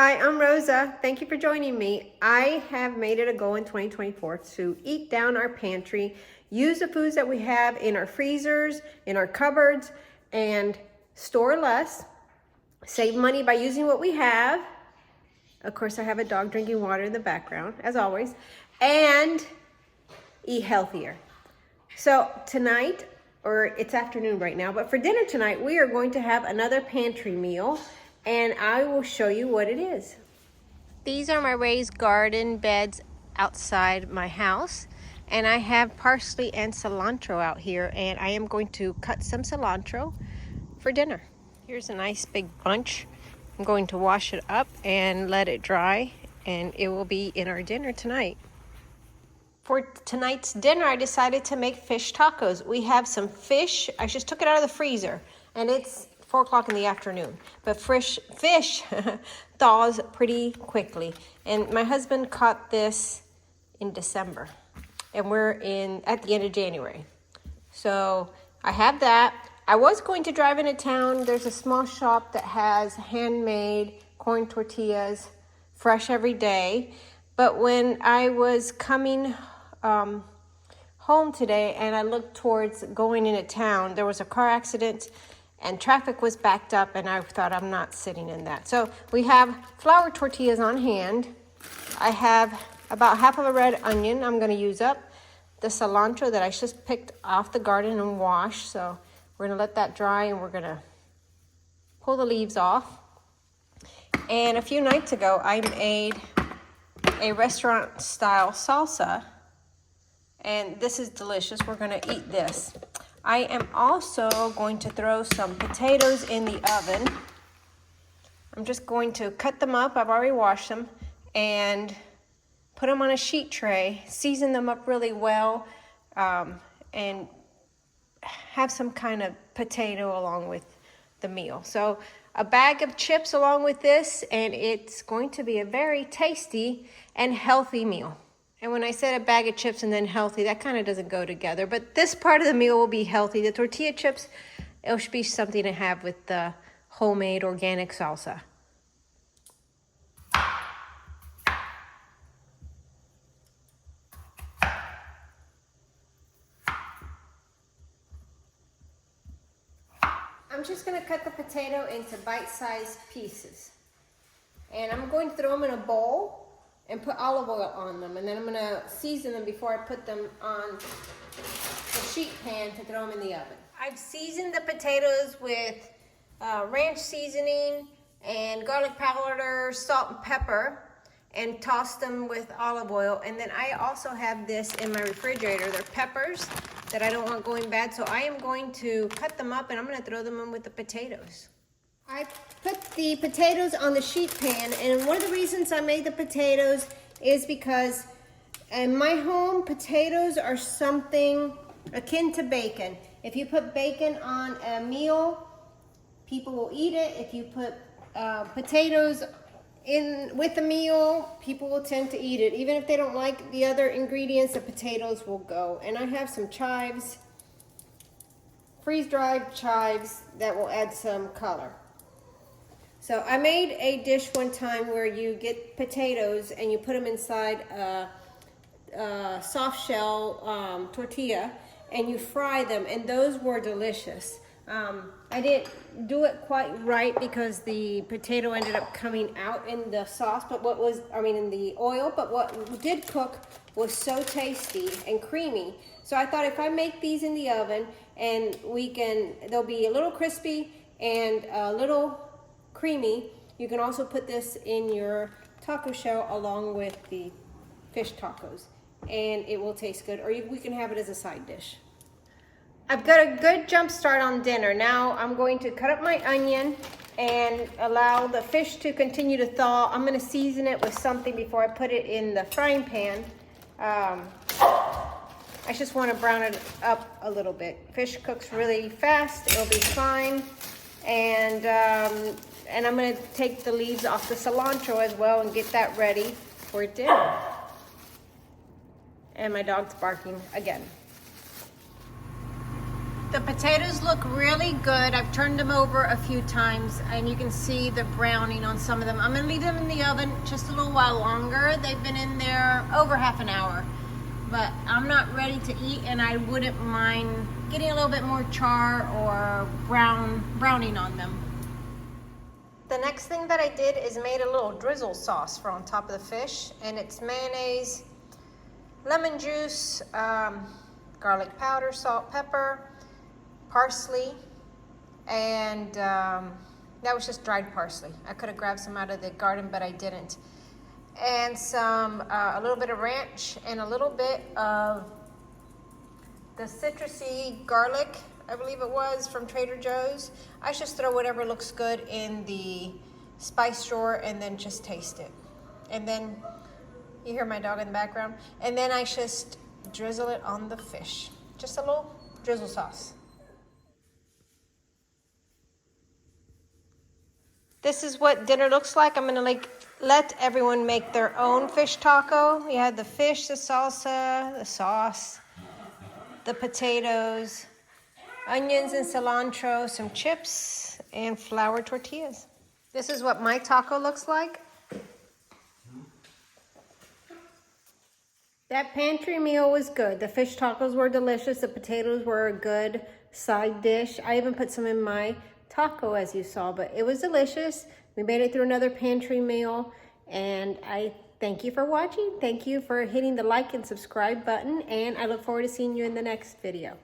Hi, I'm Rosa. Thank you for joining me. I have made it a goal in 2024 to eat down our pantry, use the foods that we have in our freezers, in our cupboards, and store less, save money by using what we have. Of course, I have a dog drinking water in the background, as always, and eat healthier. So tonight, or it's afternoon right now, but for dinner tonight, we are going to have another pantry meal, and I will show you what it is. These are my raised garden beds outside my house, and I have parsley and cilantro out here, and I am going to cut some cilantro for dinner. Here's a nice big bunch. I'm going to wash it up and let it dry, and it will be in our dinner tonight. For tonight's dinner, I decided to make fish tacos. We have some fish. I just took it out of the freezer, and it's 4 o'clock in the afternoon. But fish thaws pretty quickly. And my husband caught this in December, and we're at the end of January. So I have that. I was going to drive into town. There's a small shop that has handmade corn tortillas, fresh every day. But when I was coming home today and I looked towards going into town, there was a car accident and traffic was backed up, and I thought, I'm not sitting in that. So we have flour tortillas on hand. I have about half of a red onion I'm going to use up. The cilantro that I just picked off the garden and washed. So we're going to let that dry, and we're going to pull the leaves off. And a few nights ago, I made a restaurant style salsa, and this is delicious. We're going to eat this. I am also going to throw some potatoes in the oven. I'm just going to cut them up. I've already washed them, and put them on a sheet tray, season them up really well, and have some kind of potato along with the meal. So a bag of chips along with this, and it's going to be a very tasty and healthy meal. And when I said a bag of chips and then healthy, that kind of doesn't go together. But this part of the meal will be healthy. The tortilla chips, it should be something to have with the homemade organic salsa. I'm just going to cut the potato into bite-sized pieces. And I'm going to throw them in a bowl and put olive oil on them. And then I'm going to season them before I put them on the sheet pan to throw them in the oven. I've seasoned the potatoes with ranch seasoning and garlic powder, salt and pepper, and tossed them with olive oil. And then I also have this in my refrigerator. They're peppers that I don't want going bad, so I am going to cut them up and I'm going to throw them in with the potatoes. I put the potatoes on the sheet pan, and one of the reasons I made the potatoes is because in my home, potatoes are something akin to bacon. If you put bacon on a meal, people will eat it. If you put potatoes in with the meal, people will tend to eat it. Even if they don't like the other ingredients, the potatoes will go. And I have some chives, freeze-dried chives that will add some color. So I made a dish one time where you get potatoes and you put them inside a soft shell tortilla and you fry them, and those were delicious. I didn't do it quite right because the potato ended up coming out in the sauce, but in the oil, but what did cook was so tasty and creamy. So I thought if I make these in the oven, and they'll be a little crispy and a little creamy. You can also put this in your taco shell along with the fish tacos, and it will taste good, or we can have it as a side dish. I've got a good jump start on dinner. Now I'm going to cut up my onion and allow the fish to continue to thaw. I'm going to season it with something before I put it in the frying pan. I just want to brown it up a little bit. Fish cooks really fast. It'll be fine. And I'm going to take the leaves off the cilantro as well and get that ready for dinner. And my dog's barking again. The potatoes look really good. I've turned them over a few times and you can see the browning on some of them. I'm gonna leave them in the oven just a little while longer. They've been in there over half an hour, but I'm not ready to eat and I wouldn't mind getting a little bit more char or browning on them. The next thing that I did is made a little drizzle sauce for on top of the fish, and it's mayonnaise, lemon juice, garlic powder, salt, pepper, parsley, and that was just dried parsley. I could have grabbed some out of the garden, but I didn't. And a little bit of ranch and a little bit of the citrusy garlic, I believe it was, from Trader Joe's. I just throw whatever looks good in the spice drawer and then just taste it. And then, you hear my dog in the background, and then I just drizzle it on the fish. Just a little drizzle sauce. This is what dinner looks like. I'm gonna let everyone make their own fish taco. We had the fish, the salsa, the sauce, the potatoes, onions and cilantro, some chips, and flour tortillas. This is what my taco looks like. That pantry meal was good. The fish tacos were delicious. The potatoes were a good side dish. I even put some in my taco, as you saw, but it was delicious. We made it through another pantry meal, and I thank you for watching. Thank you for hitting the like and subscribe button, and I look forward to seeing you in the next video.